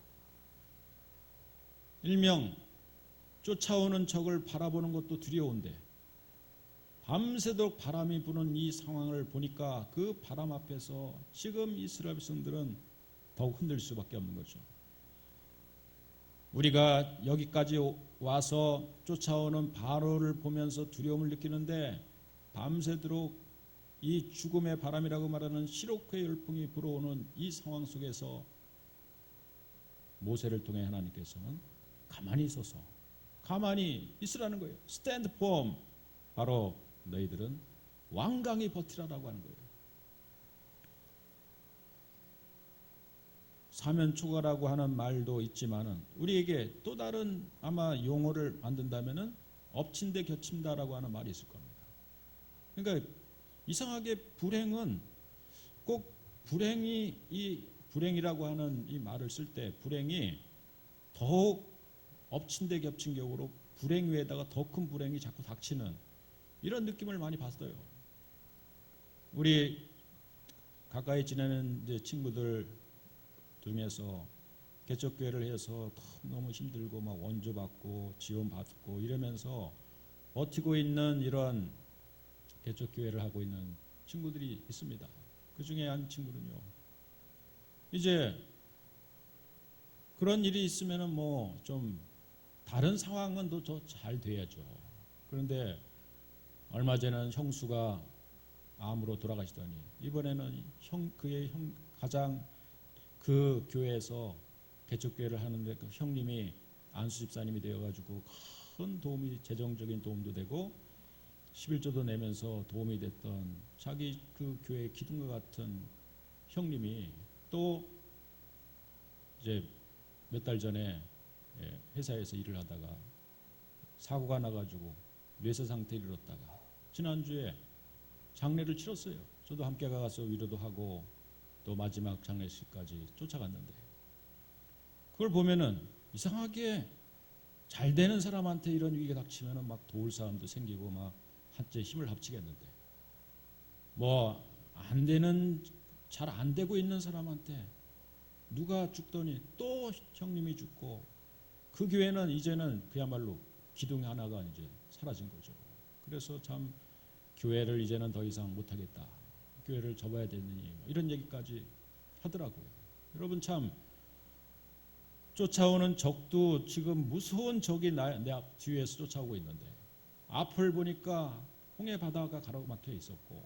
일명 쫓아오는 적을 바라보는 것도 두려운데 밤새도록 바람이 부는 이 상황을 보니까 그 바람 앞에서 지금 이스라엘 백성들은 더욱 흔들 수밖에 없는 거죠. 우리가 여기까지 와서 쫓아오는 바로를 보면서 두려움을 느끼는데 밤새도록 이 죽음의 바람이라고 말하는 시로코의 열풍이 불어오는 이 상황 속에서 모세를 통해 하나님께서는 가만히 있어서 가만히 있으라는 거예요. Stand firm. 바로 너희들은 완강히 버티라라고 하는 거예요. 사면초가라고 하는 말도 있지만은 우리에게 또 다른 아마 용어를 만든다면은 엎친 데 겹친다라고 하는 말이 있을 겁니다. 그러니까 이상하게 불행은 꼭 이 불행이라고 하는 이 말을 쓸 때 불행이 더욱 엎친 데 겹친 격으로 불행 위에다가 더 큰 불행이 자꾸 닥치는 이런 느낌을 많이 봤어요. 우리 가까이 지내는 이제 친구들 중에서 개척교회를 해서 너무 힘들고 막 원조받고 지원받고 이러면서 버티고 있는 이런 개척교회를 하고 있는 친구들이 있습니다. 그 중에 한 친구는요. 이제 그런 일이 있으면은 뭐 좀 다른 상황은 더 잘 돼야죠. 그런데 얼마 전에는 형수가 암으로 돌아가시더니 이번에는 그의 가장 그 교회에서 개척교회를 하는데 그 형님이 안수 집사님이 되어가지고 큰 도움이 재정적인 도움도 되고 11조도 내면서 도움이 됐던 자기 그 교회 기둥과 같은 형님이 또 이제 몇 달 전에 회사에서 일을 하다가 사고가 나가지고 뇌세 상태를 잃었다가 지난주에 장례를 치렀어요. 저도 함께 가서 위로도 하고 또 마지막 장례식까지 쫓아갔는데 그걸 보면은 이상하게 잘 되는 사람한테 이런 위기가 닥치면은 막 도울 사람도 생기고 막 한째 힘을 합치겠는데 뭐 안 되는 잘 안 되고 있는 사람한테 누가 죽더니 또 형님이 죽고 그 교회는 이제는 그야말로 기둥 하나가 이제 사라진 거죠. 그래서 참 교회를 이제는 더 이상 못하겠다. 교회를 접어야 되느니 이런 얘기까지 하더라고요. 여러분 참 쫓아오는 적도 지금 무서운 적이 내 앞 뒤에서 쫓아오고 있는데 앞을 보니까 홍해 바다가 가로막혀 있었고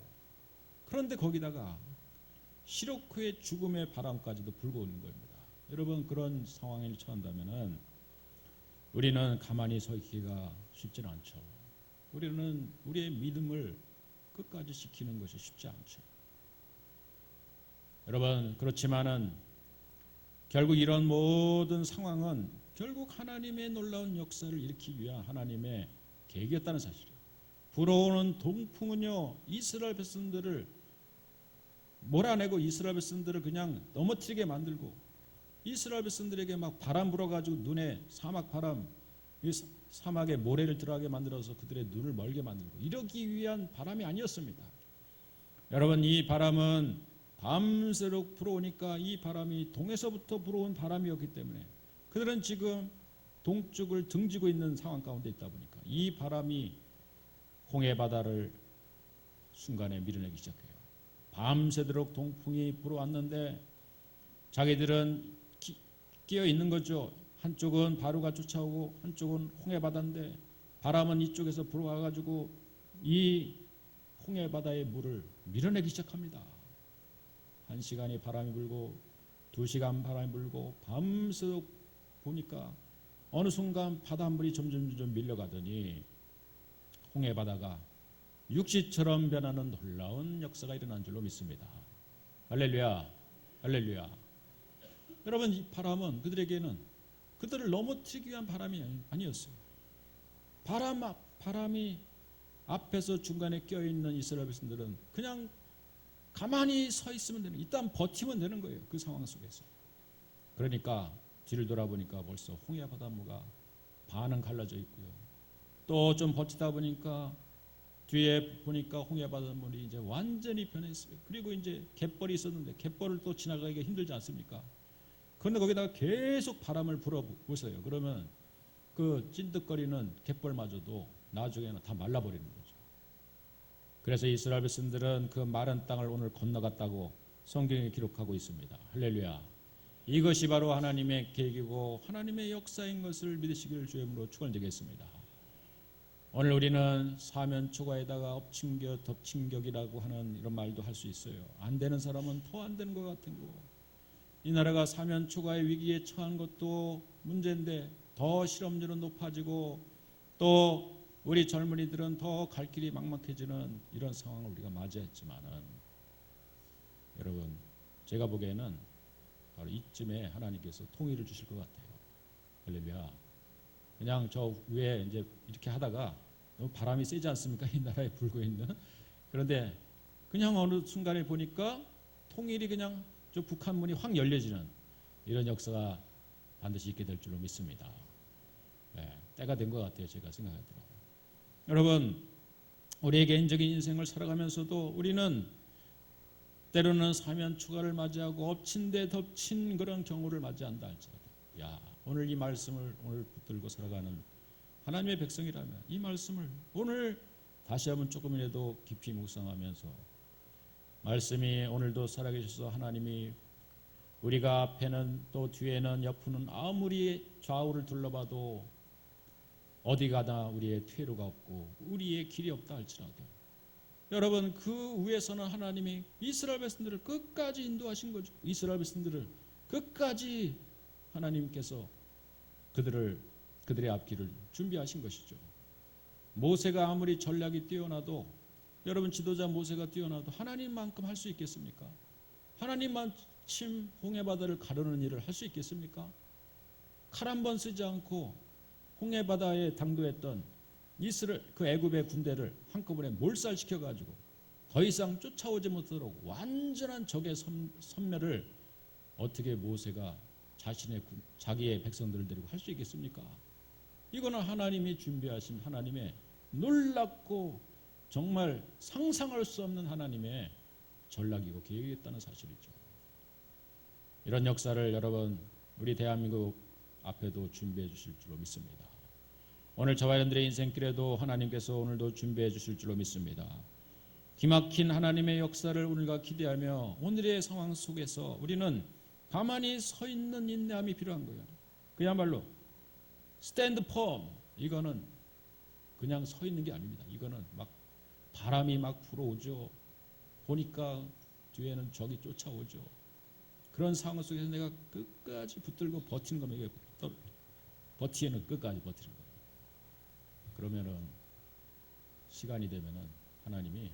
그런데 거기다가 시로크의 죽음의 바람까지도 불고 오는 겁니다. 여러분 그런 상황에 처한다면은 우리는 가만히 서 있기가 쉽지는 않죠. 우리는 우리의 믿음을 끝까지 지키는 것이 쉽지 않죠. 여러분 그렇지만은 결국 이런 모든 상황은 결국 하나님의 놀라운 역사를 일으키기 위한 하나님의 계획이었다는 사실이에요. 불어오는 동풍은요 이스라엘 백성들을 몰아내고 이스라엘 백성들을 그냥 넘어뜨리게 만들고 이스라엘 백성들에게 막 바람 불어가지고 눈에 사막 바람 사막에 모래를 들어가게 만들어서 그들의 눈을 멀게 만들고 이러기 위한 바람이 아니었습니다. 여러분 이 바람은 밤새도록 불어오니까 이 바람이 동에서부터 불어온 바람이었기 때문에 그들은 지금 동쪽을 등지고 있는 상황 가운데 있다 보니까 이 바람이 홍해 바다를 순간에 밀어내기 시작해요. 밤새도록 동풍이 불어왔는데 자기들은 끼어 있는 거죠. 한쪽은 바로가 쫓아오고 한쪽은 홍해 바다인데 바람은 이쪽에서 불어와가지고 이 홍해 바다의 물을 밀어내기 시작합니다. 1시간이 바람이 불고 2시간 바람이 불고 밤새도록 보니까 어느 순간 바닷물이 점점 밀려가더니 홍해 바다가 육지처럼 변하는 놀라운 역사가 일어난 줄로 믿습니다. 할렐루야, 할렐루야. 여러분 이 바람은 그들에게는 그들을 넘어뜨리기 위한 바람이 아니었어요. 바람이 앞에서 중간에 껴있는 이스라엘 백성들은 그냥 가만히 서 있으면 되는, 일단 버티면 되는 거예요. 그 상황 속에서. 그러니까 뒤를 돌아보니까 벌써 홍해 바닷물가 반은 갈라져 있고요. 또 좀 버티다 보니까 뒤에 보니까 홍해 바닷물이 이제 완전히 변했어요. 그리고 이제 갯벌이 있었는데 갯벌을 또 지나가기가 힘들지 않습니까? 그런데 거기다가 계속 바람을 불어보세요. 그러면 그 찐득거리는 갯벌마저도 나중에는 다 말라버리는 거죠. 그래서 이스라엘 백성들은 그 마른 땅을 오늘 건너갔다고 성경에 기록하고 있습니다. 할렐루야. 이것이 바로 하나님의 계획이고 하나님의 역사인 것을 믿으시기를 주임으로 축원드리겠습니다. 오늘 우리는 사면 초과에다가 엎친겨 덮친격이라고 하는 이런 말도 할 수 있어요. 안 되는 사람은 더 안 되는 것 같은 거. 이 나라가 사면 초과의 위기에 처한 것도 문제인데 더 실업률은 높아지고 또 우리 젊은이들은 더 갈 길이 막막해지는 이런 상황을 우리가 맞이했지만은 여러분 제가 보기에는 바로 이쯤에 하나님께서 통일을 주실 것 같아요. 할렐루야. 그냥 저 위에 이제 이렇게 하다가 너무 바람이 세지 않습니까? 이 나라에 불고 있는. 그런데 그냥 어느 순간에 보니까 통일이 그냥 저 북한 문이 확 열려지는 이런 역사가 반드시 있게 될 줄로 믿습니다. 네, 때가 된 것 같아요. 제가 생각하더라고요. 여러분 우리의 개인적인 인생을 살아가면서도 우리는 때로는 사면 초과를 맞이하고 엎친 데 덮친 그런 경우를 맞이한다 할지라도 야 오늘 이 말씀을 오늘 붙들고 살아가는 하나님의 백성이라면 이 말씀을 오늘 다시 한번 조금이라도 깊이 묵상하면서 말씀이 오늘도 살아계셔서 하나님이 우리가 앞에는 또 뒤에는 옆에는 아무리 좌우를 둘러봐도 어디 가나 우리의 퇴로가 없고 우리의 길이 없다 할지라도 여러분 그 위에서는 하나님이 이스라엘 백성들을 끝까지 인도하신 거죠. 이스라엘 백성들을 끝까지 하나님께서 그들의 앞길을 준비하신 것이죠. 모세가 아무리 전략이 뛰어나도, 여러분 지도자 모세가 뛰어나도 하나님만큼 할 수 있겠습니까? 하나님만큼 홍해 바다를 가르는 일을 할 수 있겠습니까? 칼 한 번 쓰지 않고 홍해 바다에 당도했던 이스라엘 그 애굽의 군대를 한꺼번에 몰살시켜 가지고 더 이상 쫓아오지 못하도록 완전한 적의 섬멸을 어떻게 모세가 자기의 백성들을 데리고 할 수 있겠습니까? 이거는 하나님이 준비하신 하나님의 놀랍고 정말 상상할 수 없는 하나님의 전략이고 계획이었다는 사실이죠. 이런 역사를 여러분 우리 대한민국 앞에도 준비해 주실 줄로 믿습니다. 오늘 저와 여러분들의 인생길에도 하나님께서 오늘도 준비해 주실 줄로 믿습니다. 기막힌 하나님의 역사를 우리가 기대하며 오늘의 상황 속에서 우리는 가만히 서 있는 인내함이 필요한 거예요. 그야말로 스탠드 펌. 이거는 그냥 서 있는 게 아닙니다. 이거는 막 바람이 막 불어오죠. 보니까 뒤에는 적이 쫓아오죠. 그런 상황 속에서 내가 끝까지 붙들고 버티는 겁니다. 버티는 끝까지 버티는 거예요. 그러면은 시간이 되면은 하나님이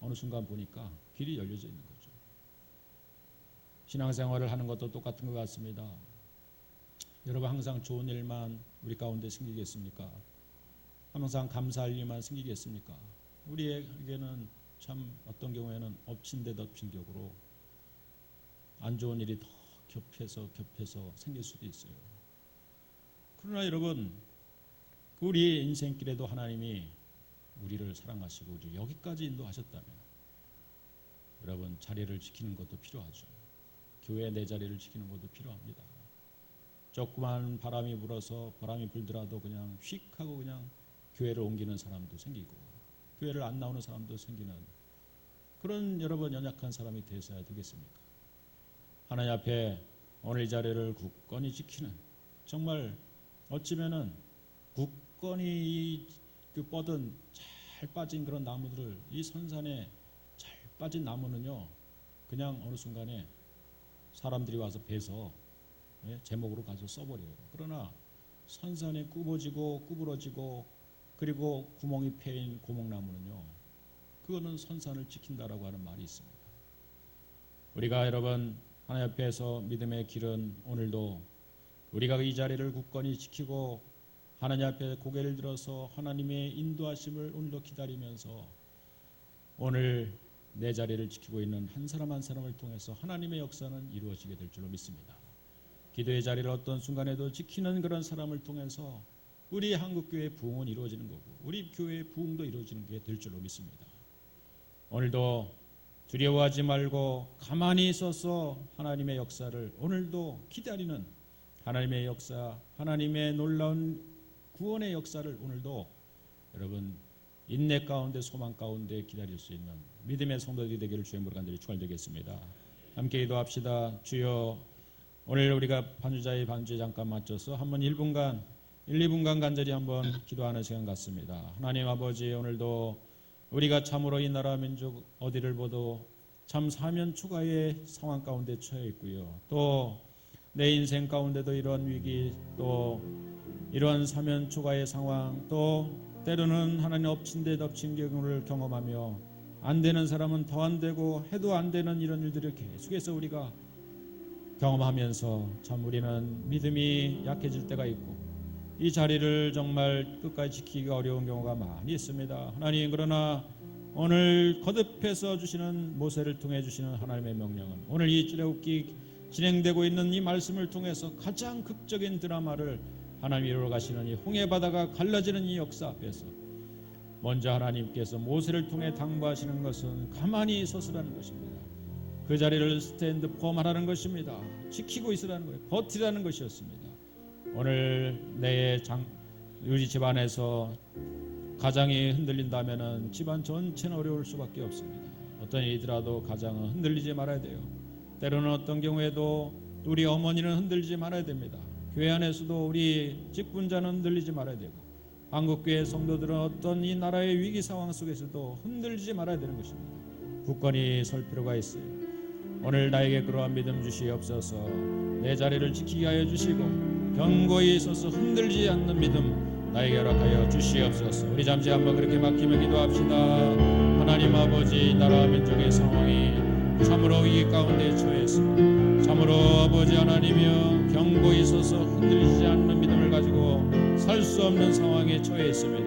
어느 순간 보니까 길이 열려져 있는 거죠. 신앙생활을 하는 것도 똑같은 것 같습니다. 여러분 항상 좋은 일만 우리 가운데 생기겠습니까? 항상 감사할 일만 생기겠습니까? 우리에게는 참 어떤 경우에는 엎친 데 덮친 격으로 안 좋은 일이 더 겹해서 생길 수도 있어요. 그러나 여러분 우리의 인생길에도 하나님이 우리를 사랑하시고 우리를 여기까지 인도하셨다면 여러분 자리를 지키는 것도 필요하죠. 교회 내 자리를 지키는 것도 필요합니다. 조그만 바람이 불어서 바람이 불더라도 그냥 휙 하고 그냥 교회를 옮기는 사람도 생기고 교회를 안 나오는 사람도 생기는 그런 여러분 연약한 사람이 되어야 되겠습니까? 하나님 앞에 오늘 이 자리를 굳건히 지키는 정말 어찌면은 굳건히 그 뻗은 잘 빠진 그런 나무들을 이 선산에 잘 빠진 나무는요 그냥 어느 순간에 사람들이 와서 베서 제목으로 가서 써버려요. 그러나 선산에 구부러지고 그리고 구멍이 패인 고목나무는요 그거는 선산을 지킨다라고 하는 말이 있습니다. 우리가 여러분 하나님 앞에서 믿음의 길은 오늘도 우리가 이 자리를 굳건히 지키고 하나님 앞에 고개를 들어서 하나님의 인도하심을 오늘도 기다리면서 오늘 내 자리를 지키고 있는 한 사람 한 사람을 통해서 하나님의 역사는 이루어지게 될 줄로 믿습니다. 기도의 자리를 어떤 순간에도 지키는 그런 사람을 통해서 우리 한국교회의 부흥은 이루어지는 거고 우리 교회의 부흥도 이루어지는 게 될 줄로 믿습니다. 오늘도 두려워하지 말고 가만히 있어서 하나님의 역사를 오늘도 기다리는 하나님의 역사, 하나님의 놀라운 구원의 역사를 오늘도 여러분 인내 가운데 소망 가운데 기다릴 수 있는 믿음의 성도들이 되기를 주의 이름으로 간절히 축원드리겠습니다. 함께 기도합시다. 주여 오늘 우리가 반주자의 반주에 잠깐 맞춰서 한번 1분간 2분간 간절히 한번 기도하는 시간 같습니다. 하나님 아버지 오늘도 우리가 참으로 이 나라 민족 어디를 보도 참 사면 초가의 상황 가운데 처해 있고요. 또 내 인생 가운데도 이런 위기 또 이러한 사면 초가의 상황 또 때로는 하나님 엎친 데 덮친 경우를 경험하며 안 되는 사람은 더 안 되고 해도 안 되는 이런 일들을 계속해서 우리가 경험하면서 참 우리는 믿음이 약해질 때가 있고 이 자리를 정말 끝까지 지키기가 어려운 경우가 많이 있습니다. 하나님 그러나 오늘 거듭해서 주시는 모세를 통해 주시는 하나님의 명령은 오늘 이 출애굽기 진행되고 있는 이 말씀을 통해서 가장 극적인 드라마를 하나님이 이루어 가시는 이 홍해 바다가 갈라지는 이 역사 앞에서 먼저 하나님께서 모세를 통해 당부하시는 것은 가만히 서서라는 것입니다. 그 자리를 스탠드 펌하라는 것입니다. 지키고 있으라는 거예요. 버티라는 것이었습니다. 오늘 우리 집안에서 가장이 흔들린다면은 집안 전체는 어려울 수밖에 없습니다. 어떤 일이더라도 가장은 흔들리지 말아야 돼요. 때로는 어떤 경우에도 우리 어머니는 흔들리지 말아야 됩니다. 교회 안에서도 우리 직분자는 흔들리지 말아야 되고 한국교회 성도들은 어떤 이 나라의 위기 상황 속에서도 흔들리지 말아야 되는 것입니다. 굳건히 설 필요가 있어요. 오늘 나에게 그러한 믿음 주시옵소서. 내 자리를 지키게 하여 주시고 견고히 서서 흔들리지 않는 믿음 나에게 허락하여 주시옵소서. 우리 잠시 한번 그렇게 맡기며 기도합시다. 하나님 아버지, 나라 민족의 상황이 참으로 위기 가운데 처했습니다. 참으로 아버지 하나님이여 경고에 있어서 흔들리지 않는 믿음을 가지고 살 수 없는 상황에 처해 있습니다.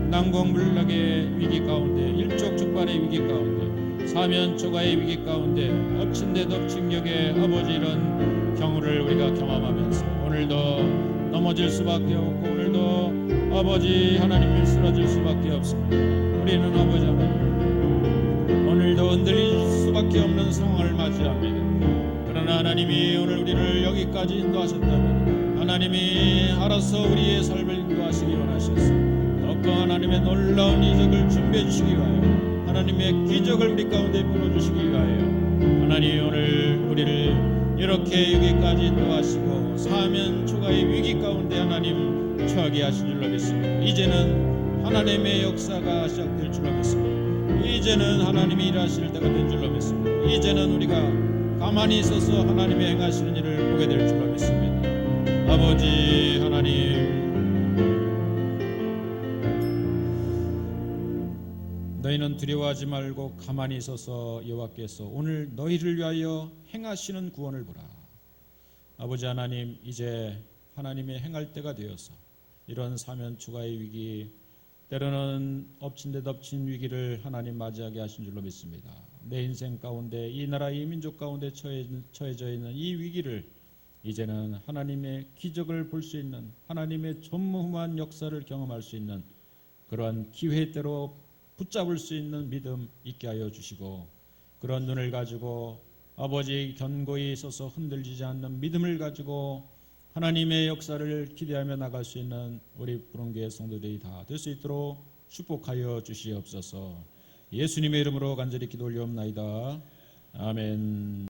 난공불락의 위기 가운데, 일촉즉발의 위기 가운데, 사면초가의 위기 가운데, 엎친 데 덮친 격의 아버지 이런 경우를 우리가 경험하면서 오늘도 넘어질 수밖에 없고 오늘도 아버지 하나님을 쓰러질 수밖에 없습니다. 우리는 아버지 하나님 오늘도 흔들릴 수밖에 없는 상황을 맞이합니다. 그러나 하나님이 오늘 우리를 여기까지 인도하셨다면 하나님이 알아서 우리의 삶을 인도하시기 원하셨어. 더욱 하나님의 놀라운 이적을 준비해 주시기 위하여, 하나님의 기적을 우리 가운데 불어주시기 위하여 하나님 오늘 우리를 이렇게 여기까지 인도하시고 사면 초가의 위기 가운데 하나님 처하게 하신 줄로 믿습니다. 이제는 하나님의 역사가 시작될 줄로 믿습니다. 이제는 하나님이 일하실 때가 된 줄로 믿습니다. 이제는 우리가 가만히 있어서 하나님의 행하시는 일을 보게 될 줄로 믿습니다. 아버지 하나님, 너희는 두려워하지 말고 가만히 있어서 여호와께서 오늘 너희를 위하여 행하시는 구원을 보라. 아버지 하나님, 이제 하나님의 행할 때가 되어서 이런 사면 초가의 위기, 때로는 엎친 데 덮친 위기를 하나님 맞이하게 하신 줄로 믿습니다. 내 인생 가운데, 이 나라 이 민족 가운데 처해져 있는 이 위기를 이제는 하나님의 기적을 볼 수 있는, 하나님의 전무후무한 역사를 경험할 수 있는 그러한 기회대로 붙잡을 수 있는 믿음 있게 하여 주시고, 그런 눈을 가지고 아버지 견고히 있어서 흔들리지 않는 믿음을 가지고 하나님의 역사를 기대하며 나갈 수 있는 우리 부흥교회 성도들이 다 될 수 있도록 축복하여 주시옵소서. 예수님의 이름으로 간절히 기도 올리옵나이다. 아멘.